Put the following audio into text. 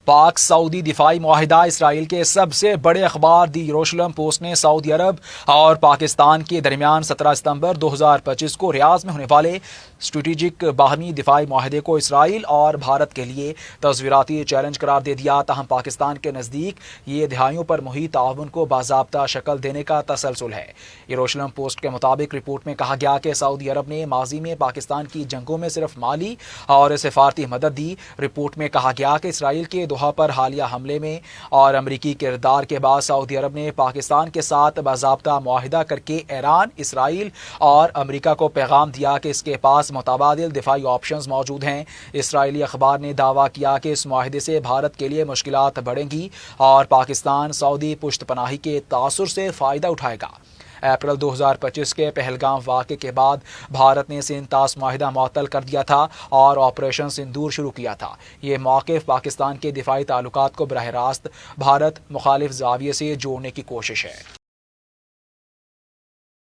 پاک سعودی دفاعی معاہدہ اسرائیل کے سب سے بڑے اخبار دی یروشلم پوسٹ نے سعودی عرب اور پاکستان کے درمیان 17 ستمبر 2025 کو ریاض میں ہونے والے اسٹریٹجک باہمی دفاعی معاہدے کو اسرائیل اور بھارت کے لیے تصویراتی چیلنج قرار دے دیا. تاہم پاکستان کے نزدیک یہ دہائیوں پر محیط تعاون کو باضابطہ شکل دینے کا تسلسل ہے. یروشلم پوسٹ کے مطابق رپورٹ میں کہا گیا کہ سعودی عرب نے ماضی میں پاکستان کی جنگوں میں صرف مالی اور سفارتی مدد دی. رپورٹ میں کہا گیا کہ اسرائیل کے دوحہ پر حالیہ حملے میں اور امریکی کردار کے بعد سعودی عرب نے پاکستان کے ساتھ باضابطہ معاہدہ کر کے ایران، اسرائیل اور امریکہ کو پیغام دیا کہ اس کے پاس متبادل دفاعی آپشنز موجود ہیں. اسرائیلی اخبار نے دعویٰ کیا کہ اس معاہدے سے بھارت کے لیے مشکلات بڑھیں گی اور پاکستان سعودی پشت پناہی کے تاثر سے فائدہ اٹھائے گا. اپریل 2025 کے پہلگام واقعے کے بعد بھارت نے سنتاس معاہدہ معطل کر دیا تھا اور آپریشن سندور شروع کیا تھا. یہ موقف پاکستان کے دفاعی تعلقات کو براہ راست بھارت مخالف زاویے سے جوڑنے کی کوشش ہے.